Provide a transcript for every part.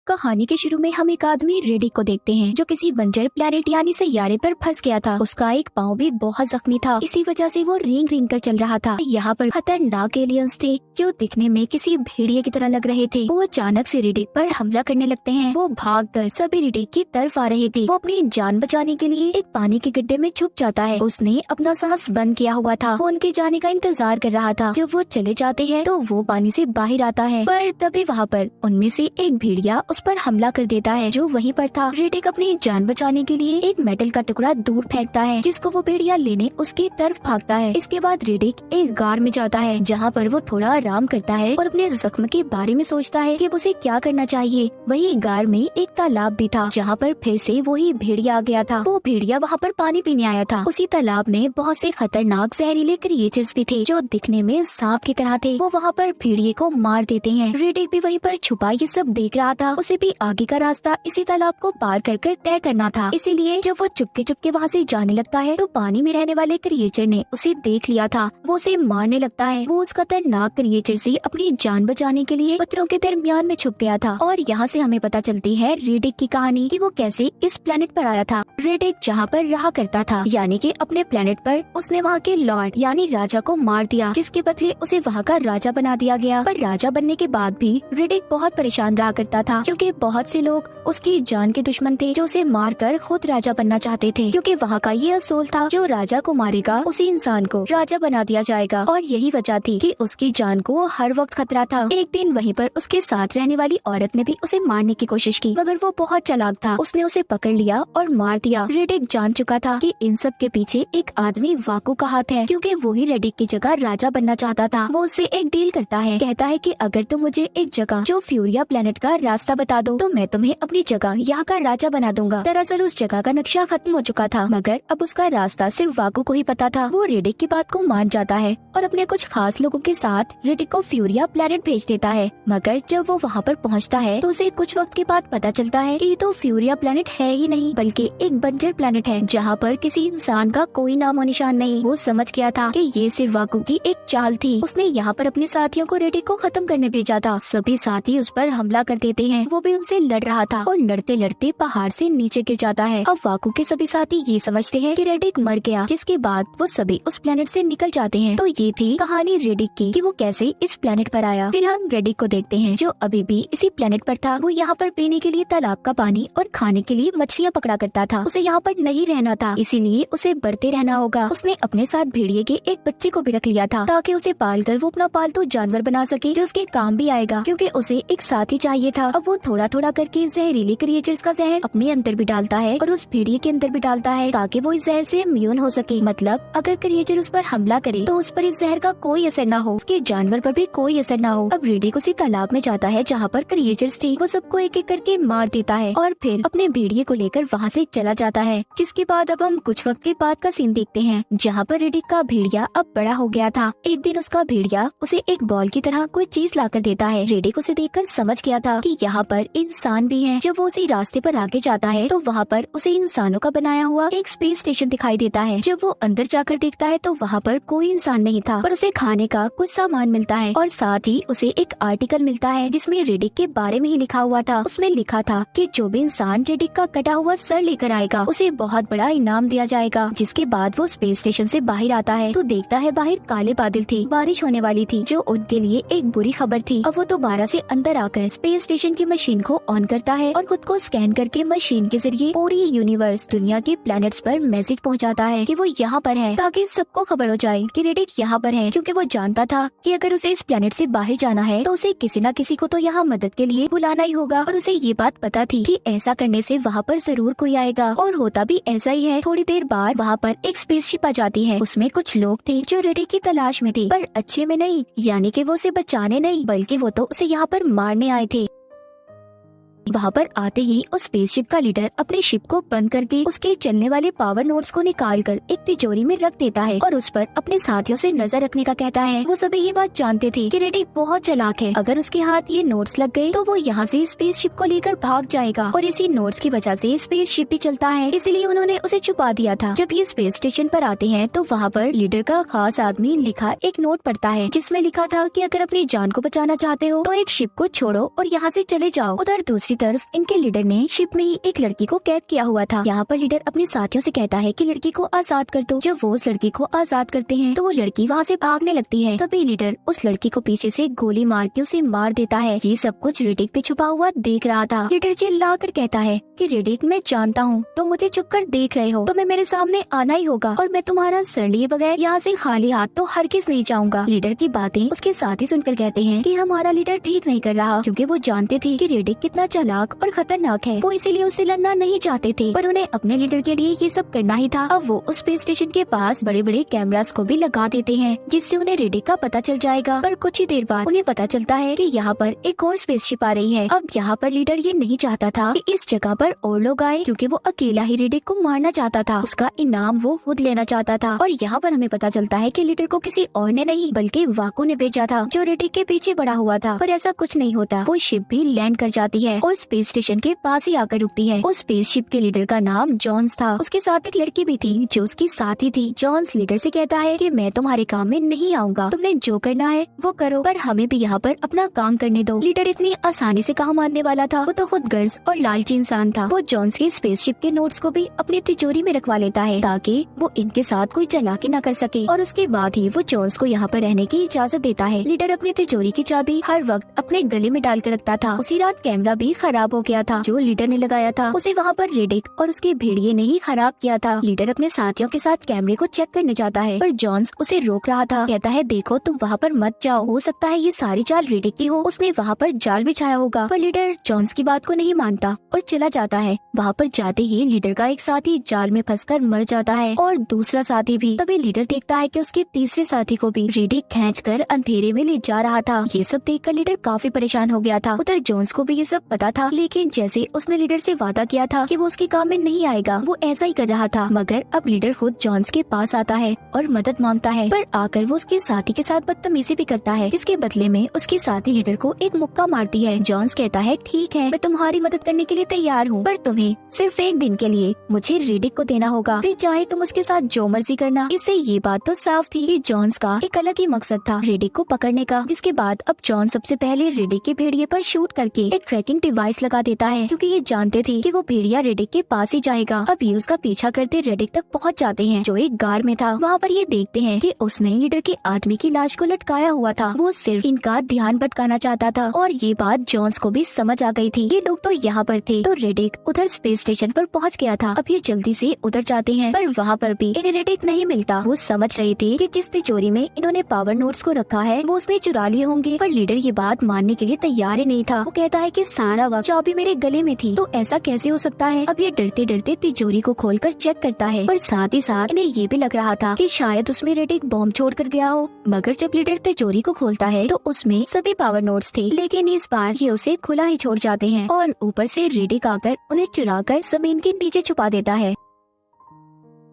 कहानी के शुरू में हम एक आदमी रेडिक को देखते हैं जो किसी बंजर प्लेनेट यानी सैयारे पर फंस गया था। उसका एक पाँव भी बहुत जख्मी था, इसी वजह से वो रेंग रेंग कर चल रहा था। यहाँ पर खतरनाक एलियंस थे जो दिखने में किसी भेड़िए की तरह लग रहे थे। वो अचानक से रेडिक पर हमला करने लगते हैं। वो भागकर सभी रेडिक की तरफ आ रहे थे। वो अपनी जान बचाने के लिए एक पानी के गड्ढे में छुप जाता है। उसने अपना सांस बंद किया हुआ था। वो उनके जाने का इंतजार कर रहा था। जब वो चले जाते हैं तो वो पानी से बाहर आता है, पर तभी वहाँ पर उनमें से एक भेड़िया उस पर हमला कर देता है जो वहीं पर था। रेडिक अपनी जान बचाने के लिए एक मेटल का टुकड़ा दूर फेंकता है जिसको वो भेड़िया लेने उसकी तरफ भागता है। इसके बाद रेडिक एक गार में जाता है जहाँ पर वो थोड़ा आराम करता है और अपने जख्म के बारे में सोचता है कि उसे क्या करना चाहिए। वही गार में एक तालाब भी था जहाँ पर फिर से वही भेड़िया आ गया था। वो भेड़िया वहाँ पर पानी पीने आया था। उसी तालाब में बहुत से खतरनाक जहरीले क्रिएचर्स भी थे जो दिखने में सांप की तरह थे। वो वहाँ पर भेड़िए को मार देते हैं। रेडिक भी वहीं पर छुपा ये सब देख रहा था। उसे भी आगे का रास्ता इसी तालाब को पार कर तय करना था। इसीलिए जब वो चुपके चुपके वहाँ से जाने लगता है तो पानी में रहने वाले क्रिएचर ने उसे देख लिया था। वो उसे मारने लगता है। वो उस खतरनाक क्रिएचर से अपनी जान बचाने के लिए पत्थरों के दरमियान में छुप गया था। और यहाँ से हमें पता चलती है रेडिक की कहानी कि वो कैसे इस प्लेनेट पर आया था। रेडिक जहाँ पर रहा करता था यानी कि अपने प्लेनेट पर, उसने वहाँ के लॉर्ड यानी राजा को मार दिया, जिसके बदले उसे वहाँ का राजा बना दिया गया। पर राजा बनने के बाद भी रेडिक बहुत परेशान रहा करता था क्योंकि बहुत से लोग उसकी जान के दुश्मन थे जो उसे मारकर खुद राजा बनना चाहते थे, क्योंकि वहाँ का ये असूल था जो राजा को मारेगा उसी इंसान को राजा बना दिया जाएगा। और यही वजह थी कि उसकी जान को हर वक्त खतरा था। एक दिन वहीं पर उसके साथ रहने वाली औरत ने भी उसे मारने की कोशिश की, मगर वो बहुत चालाक था। उसने उसे पकड़ लिया और मार दिया। रेडिक जान चुका था कि इन सब के पीछे एक आदमी वाकू का हाथ है, क्योंकि वो ही रेडिक की जगह राजा बनना चाहता था। वो उससे एक डील करता है, कहता है कि अगर तुम मुझे एक जगह जो फ्यूरिया प्लेनेट का रास्ता बता दो तो मैं तुम्हें अपनी जगह यहाँ का राजा बना दूंगा। दरअसल उस जगह का नक्शा खत्म हो चुका था, मगर अब उसका रास्ता सिर्फ वाकू को ही पता था। वो रेडिक की बात को मान जाता है और अपने कुछ खास लोगों के साथ रेडिक को फ्यूरिया प्लेनेट भेज देता है। मगर जब वो वहाँ पर पहुँचता है तो उसे कुछ वक्त के बाद पता चलता है कि ये तो फ्यूरिया प्लेनेट है ही नहीं, बल्कि एक बंजर प्लेनेट है जहाँ पर किसी इंसान का कोई नामो निशान नहीं। वो समझ गया था कि ये सिर्फ वाकू की एक चाल थी। उसने यहाँ पर अपने साथियों को रेडिक को खत्म करने भेजा था। सभी साथी उस पर हमला कर देते हैं। वो भी उनसे लड़ रहा था और लड़ते लड़ते पहाड़ से नीचे गिर जाता है। अब वाकू के सभी साथी ये समझते हैं कि रेडिक मर गया, जिसके बाद वो सभी उस प्लेनेट से निकल जाते हैं। तो ये थी कहानी रेडिक की कि वो कैसे इस प्लेनेट पर आया। फिर हम रेडिक को देखते हैं जो अभी भी इसी प्लेनेट पर था। वो यहाँ पर पीने के लिए तालाब का पानी और खाने के लिए मछलियाँ पकड़ा करता था। उसे यहाँ पर नहीं रहना था, इसीलिए उसे बढ़ते रहना होगा। उसने अपने साथ भेड़िए के एक बच्चे को भी रख लिया था ताकि उसे पालकर वो अपना पालतू जानवर बना सके जो उसके काम भी आएगा, क्योंकि उसे एक साथी चाहिए था। अब वो थोड़ा थोड़ा करके जहरीले क्रिएचर्स का जहर अपने अंदर भी डालता है और उस भेड़िए के अंदर भी डालता है ताकि वो इस जहर से इम्यून हो सके। मतलब अगर क्रिएचर उस पर हमला करे तो उस पर इस जहर का कोई असर ना हो, उसके जानवर पर भी कोई असर ना हो। अब रेडिक उसी तालाब में जाता है जहाँ पर क्रिएचर्स थे। वो सबको एक एक करके मार देता है और फिर अपने भेड़िए को लेकर वहाँ से चला जाता है। जिसके बाद अब हम कुछ वक्त के बाद का सीन देखते हैं जहाँ पर रेडिक का भेड़िया अब बड़ा हो गया था। एक दिन उसका भेड़िया उसे एक बॉल की तरह कोई चीज लाकर देता है। रेडिक उसे देखकर समझ गया था कि यहाँ पर इंसान भी हैं। जब वो उसी रास्ते पर आगे जाता है तो वहाँ पर उसे इंसानों का बनाया हुआ एक स्पेस स्टेशन दिखाई देता है। जब वो अंदर जाकर देखता है तो वहाँ पर कोई इंसान नहीं था, पर उसे खाने का कुछ सामान मिलता है और साथ ही उसे एक आर्टिकल मिलता है जिसमें रेडिक के बारे में ही लिखा हुआ था। उसमें लिखा था कि जो भी इंसान रेडिक का कटा हुआ सर लेकर आएगा उसे बहुत बड़ा इनाम दिया जाएगा। जिसके बाद वो स्पेस स्टेशन से बाहर आता है तो देखता है बाहर काले बादल थे, बारिश होने वाली थी जो उनके लिए एक बुरी खबर थी। अब वो दोबारा से अंदर आकर स्पेस स्टेशन की मशीन को ऑन करता है और खुद को स्कैन करके मशीन के जरिए पूरी यूनिवर्स दुनिया के प्लैनेट्स पर मैसेज पहुंचाता है कि वो यहाँ पर है, ताकि सबको खबर हो जाए कि रेडिक यहाँ पर है। क्योंकि वो जानता था कि अगर उसे इस प्लैनेट से बाहर जाना है तो उसे किसी न किसी को तो यहाँ मदद के लिए बुलाना ही होगा। और उसे ये बात पता थी कि ऐसा करने से वहाँ पर जरूर कोई आएगा, और होता भी ऐसा ही है। थोड़ी देर बाद वहाँ पर एक स्पेसशिप आ जाती है। उसमें कुछ लोग थे जो रेडिक की तलाश में थे, पर अच्छे में नहीं, यानी कि वो उसे बचाने नहीं बल्कि वो तो उसे यहाँ पर मारने आए थे। वहाँ पर आते ही उस स्पेसशिप का लीडर अपने शिप को बंद करके उसके चलने वाले पावर नोड्स को निकालकर एक तिजोरी में रख देता है और उस पर अपने साथियों से नजर रखने का कहता है। वो सभी ये बात जानते थे कि रेडिक बहुत चालाक है। अगर उसके हाथ ये नोट्स लग गए तो वो यहाँ से स्पेसशिप को लेकर भाग जाएगा, और इसी नोट्स की वजह से स्पेसशिप भी चलता है, इसीलिए उन्होंने उसे छुपा दिया था। जब ये स्पेस स्टेशन पर आते हैं तो वहाँ पर लीडर का खास आदमी लिखा एक नोट पढ़ता है जिसमें लिखा था कि अगर अपनी जान को बचाना चाहते हो तो एक शिप को छोड़ो और यहाँ से चले जाओ। उधर दूसरी तरफ इनके लीडर ने शिप में ही एक लड़की को कैद किया हुआ था। यहाँ पर लीडर अपने साथियों से कहता है कि लड़की को आजाद कर दो। जब वो उस लड़की को आजाद करते हैं तो वो लड़की वहाँ से भागने लगती है। तभी लीडर उस लड़की को पीछे से गोली मार के उसे मार देता है। ये सब कुछ रेडिक पे छुपा हुआ देख रहा था। लीडर चिल्ला कर कहता है कि रेडिक, मैं जानता हूँ तुम मुझे चुप कर देख रहे हो, तुम्हें मेरे सामने आना ही होगा और मैं तुम्हारा सर लिए बगैर यहाँ से खाली हाथ तो हरगिज़ नहीं जाऊंगा। लीडर की बातें उसके साथी सुनकर कहते हैं कि हमारा लीडर ठीक नहीं कर रहा, क्योंकि वो जानते थे कि रेडिक कितना चालाक और खतरनाक है। वो इसीलिए उससे लड़ना नहीं चाहते थे, पर उन्हें अपने लीडर के लिए ये सब करना ही था। अब वो उस स्पेस स्टेशन के पास बड़े बड़े कैमरास को भी लगा देते हैं, जिससे उन्हें रेडिक का पता चल जाएगा। पर कुछ ही देर बाद उन्हें पता चलता है कि यहाँ पर एक और स्पेसशिप आ रही है। अब यहाँ पर लीडर ये नहीं चाहता था कि इस जगह पर और लोग आए, क्योंकि वो अकेला ही रेडिक को मारना चाहता था। उसका इनाम वो खुद लेना चाहता था। और यहाँ पर हमें पता चलता है कि लीडर को किसी और ने नहीं बल्कि वाको ने भेजा था, जो रेडिक के पीछे पड़ा हुआ था। पर ऐसा कुछ नहीं होता। वो शिप भी लैंड कर जाती है और स्पेस स्टेशन के पास ही आकर रुकती है। उस स्पेसशिप के लीडर का नाम जॉन्स था। उसके साथ एक लड़की भी थी जो उसकी साथी थी। जॉन्स लीडर से कहता है कि मैं तुम्हारे काम में नहीं आऊंगा, तुमने जो करना है वो करो, पर हमें भी यहाँ पर अपना काम करने दो। लीडर इतनी आसानी से कहाँ मानने वाला था। वो तो खुद गर्ज और लालची इंसान था। वो जॉन्स के स्पेसशिप के नोट्स को भी अपनी तिजोरी में रखवा लेता है, ताकि वो इनके साथ कोई चालाकी न कर सके। और उसके बाद ही वो जॉन्स को यहाँ पर रहने की इजाजत देता है। लीडर अपनी तिजोरी की चाबी हर वक्त अपने गले में डाल कर रखता था। उसी रात कैमरा भी खराब हो गया था, जो लीडर ने लगाया था। उसे वहाँ पर रेडिक और उसके भेड़िए ने ही खराब किया था। लीडर अपने साथियों के साथ कैमरे को चेक करने जाता है, पर जॉन्स उसे रोक रहा था। कहता है, देखो तुम वहाँ पर मत जाओ, हो सकता है ये सारी चाल रेडिक की हो, उसने वहाँ पर जाल बिछाया होगा। पर लीडर जॉन्स की बात को नहीं मानता और चला जाता है। वहाँ पर जाते ही लीडर का एक साथी जाल में फंसकर मर जाता है और दूसरा साथी भी। तभी लीडर देखता है कि उसके तीसरे साथी को भी रेडिक खींचकर अंधेरे में ले जा रहा था। ये सब देखकर लीडर काफी परेशान हो गया था। उधर जॉन्स को भी ये सब पता था, लेकिन जैसे उसने लीडर से वादा किया था कि वो उसके काम में नहीं आएगा, वो ऐसा ही कर रहा था। मगर अब लीडर खुद जॉन्स के पास आता है और मदद मांगता है, पर आकर वो उसके साथी के साथ बदतमीजी भी करता है, जिसके बदले में उसकी साथी लीडर को एक मुक्का मारती है। जॉन्स कहता है, ठीक है, मैं तुम्हारी मदद करने के लिए तैयार हूँ, पर तुम्हें सिर्फ एक दिन के लिए मुझे रेडिक को देना होगा, फिर चाहे तुम उसके साथ जो मर्जी करना। इससे ये बात तो साफ थी कि जॉन्स का एक अलग ही मकसद था, रेडिक को पकड़ने का। जिसके बाद अब जॉन सबसे पहले रेडिक के भेड़िए पर शूट करके एक ट्रैकिंग डिवाइस लगा देता है, क्योंकि ये जानते थे कि वो भेड़िया रेडिक के पास ही जाएगा। अब ये उसका पीछा करते रेडिक तक पहुंच जाते हैं, जो एक गार में था। वहाँ पर ये देखते हैं कि उसने लीडर के आदमी की लाश को लटकाया हुआ था। वो सिर्फ इनका ध्यान भटकाना चाहता था, और ये बात जॉन्स को भी समझ आ गई थी। ये लोग तो यहाँ पर थे, तो रेडिक उधर स्पेस स्टेशन पर पहुँच गया था। अब ये जल्दी से उधर जाते हैं, पर वहाँ पर भी इन्हें रेडिक नहीं मिलता। वो समझ रहे थे कि जिस तिजोरी में इन्होंने पावर नोट्स को रखा है वो उसने चुरा लिए होंगे, पर लीडर ये बात मानने के लिए तैयार ही नहीं था। वो कहता है कि सारा वक्त चाबी मेरे गले में थी, तो ऐसा कैसे हो सकता है। अब ये डरते डरते तिजोरी को खोलकर चेक करता है, पर साथ ही साथ इन्हें ये भी लग रहा था कि शायद उसमें रेडिक बॉम्ब छोड़ कर गया हो। मगर जब लीडर तिजोरी को खोलता है तो उसमें सभी पावर नोट्स थे, लेकिन इस बार ये उसे खुला ही छोड़ जाते हैं, और ऊपर से रेडिक आकर उन्हें चुरा कर जमीन के नीचे छुपा देता है।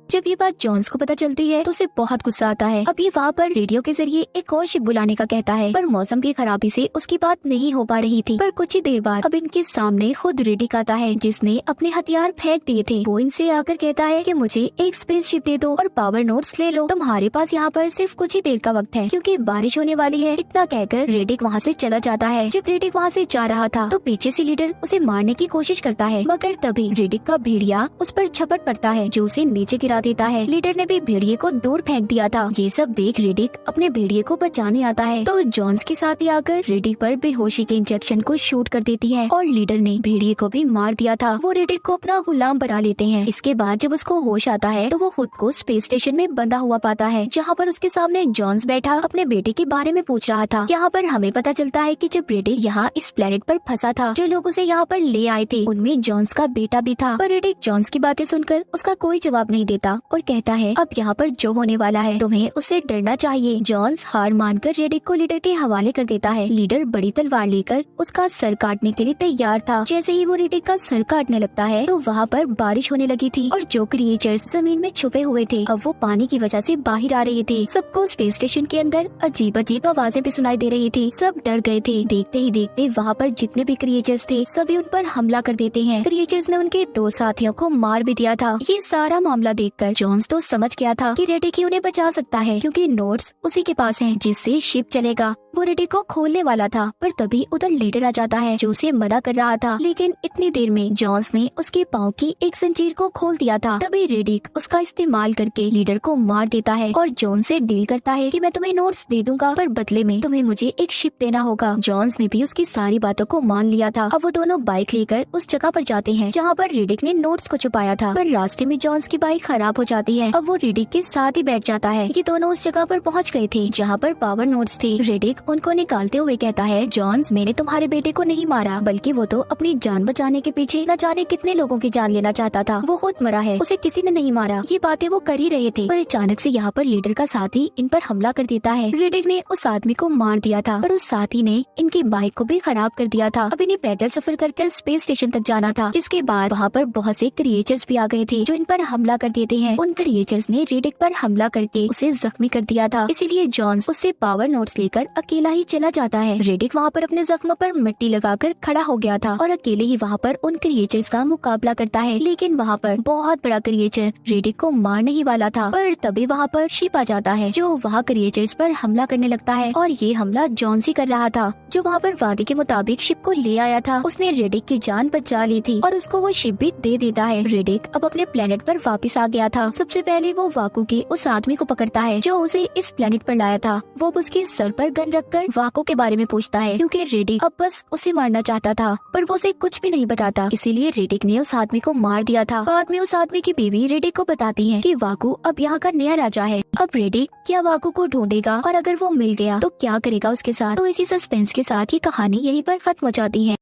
जब ये बात जॉन्स को पता चलती है तो उसे बहुत गुस्सा आता है। अब ये वहाँ पर रेडियो के जरिए एक और शिप बुलाने का कहता है, पर मौसम की खराबी से उसकी बात नहीं हो पा रही थी। पर कुछ ही देर बाद अब इनके सामने खुद रेडिक आता है, जिसने अपने हथियार फेंक दिए थे। वो इनसे आकर कहता है कि मुझे एक स्पेस शिप दे दो और पावर नोट्स ले लो, तुम्हारे पास यहाँ पर सिर्फ कुछ ही देर का वक्त है, क्योंकि बारिश होने वाली है। इतना कहकर रेडिक वहाँ से चला जाता है। जब रेडिक वहाँ से जा रहा था तो पीछे से लीडर उसे मारने की कोशिश करता है, मगर तभी रेडिक का भेड़िया उस पर झपट पड़ता है, जो उसे नीचे गिरा देता है। लीडर ने भी भेड़िए को दूर फेंक दिया था। ये सब देख रेडिक अपने भेड़िए को बचाने आता है, तो जॉन्स के साथ ही आकर रेडिक पर बेहोशी के इंजेक्शन को शूट कर देती है, और लीडर ने भेड़िए को भी मार दिया था। वो रेडिक को अपना गुलाम बना लेते हैं। इसके बाद जब उसको होश आता है तो वो खुद को स्पेस स्टेशन में बंधा हुआ पाता है, जहाँ पर उसके सामने जॉन्स बैठा अपने बेटे के बारे में पूछ रहा था। यहाँ पर हमें पता चलता है कि जब रेडिक यहाँ इस प्लेनेट पर फंसा था, जो लोग उसे यहाँ पर ले आए थे उनमें जॉन्स का बेटा भी था। पर रेडिक जॉन्स की बातें सुनकर उसका कोई जवाब नहीं देता और कहता है, अब यहाँ पर जो होने वाला है तुम्हें उससे डरना चाहिए। जॉन्स हार मानकर रेडिक को लीडर के हवाले कर देता है। लीडर बड़ी तलवार लेकर उसका सर काटने के लिए तैयार था। जैसे ही वो रेडिक का सर काटने लगता है तो वहाँ पर बारिश होने लगी थी, और जो क्रिएचर्स जमीन में छुपे हुए थे अब वो पानी की वजह से बाहर आ रहे थे। सबको स्पेस स्टेशन के अंदर अजीब अजीब आवाजें भी सुनाई दे रही थी। सब डर गए थे। देखते ही देखते वहाँ पर जितने भी क्रिएचर्स थे सभी उन पर हमला कर देते हैं। क्रिएचर्स ने उनके 2 साथियों को मार भी दिया था। ये सारा मामला देखकर देखकर जॉन्स तो समझ गया था कि रेडिक ही उन्हें बचा सकता है, क्योंकि नोट्स उसी के पास हैं जिससे शिप चलेगा। वो रेडिक को खोलने वाला था, पर तभी उधर लीडर आ जाता है जो उसे मना कर रहा था, लेकिन इतनी देर में जॉन्स ने उसके पाँव की एक जंजीर को खोल दिया था। तभी रेडिक उसका इस्तेमाल करके लीडर को मार देता है और जॉन्स से डील करता है कि मैं तुम्हें नोट्स दे दूंगा, पर बदले में तुम्हें मुझे एक शिप देना होगा। जॉन्स ने भी उसकी सारी बातों को मान लिया था। अब वो दोनों बाइक लेकर उस जगह पर जाते हैं जहाँ पर रेडिक ने नोट्स को छुपाया था, पर रास्ते में जॉन्स की बाइक खराब हो जाती है। अब वो रेडिक के साथ ही बैठ जाता है। ये दोनों उस जगह पर पहुँच गए थे जहाँ पर पावर नोट्स थे। रेडिक उनको निकालते हुए कहता है, जॉन्स, मैंने तुम्हारे बेटे को नहीं मारा, बल्कि वो तो अपनी जान बचाने के पीछे न जाने कितने लोगों की जान लेना चाहता था। वो खुद मरा है, उसे किसी ने नहीं मारा। ये बातें वो कर ही रहे थे, पर अचानक से यहाँ पर लीडर का साथी इन पर हमला कर देता है। रेडिक ने उस आदमी को मार दिया था, पर उस साथी ने इनकी बाइक को भी खराब कर दिया था। अब इन्हें पैदल सफर कर स्पेस स्टेशन तक जाना था, जिसके बाद वहाँ पर बहुत से क्रिएचर्स भी आ गए थे जो इन पर हमला कर देते हैं। उन क्रिएचर्स ने रेडिक पर हमला करके उसे जख्मी कर दिया था, इसीलिए जॉन्स उससे पावर नोट्स लेकर अकेला ही चला जाता है। रेडिक वहाँ पर अपने जख्म पर मिट्टी लगाकर खड़ा हो गया था और अकेले ही वहाँ पर उन क्रिएचर्स का मुकाबला करता है, लेकिन वहाँ पर बहुत बड़ा क्रिएचर रेडिक को मारने ही वाला था। पर तभी वहाँ पर शिप आ जाता है जो वहाँ क्रिएचर्स पर हमला करने लगता है, और ये हमला जॉन्स ही कर रहा था जो वहाँ पर वादे के मुताबिक शिप को ले आया था। उसने रेडिक की जान बचा ली थी और उसको वो शिप भी दे देता है। रेडिक अब अपने प्लेनेट पर वापस आ गया था। सबसे पहले वो वाकू के उस आदमी को पकड़ता है जो उसे इस प्लेनेट पर लाया था। वो उसके सर पर गन रखकर वाकू के बारे में पूछता है, क्योंकि रेडिक अब बस उसे मारना चाहता था, पर वो उसे कुछ भी नहीं बताता, इसीलिए रेडिक ने उस आदमी को मार दिया था। बाद में उस आदमी की बीवी रेडिक को बताती है कि वाकू अब यहाँ का नया राजा है। अब रेडिक क्या वाकू को ढूंढेगा, और अगर वो मिल गया तो क्या करेगा उसके साथ। तो इसी सस्पेंस के साथ ही कहानी यहीं पर खत्म हो जाती है।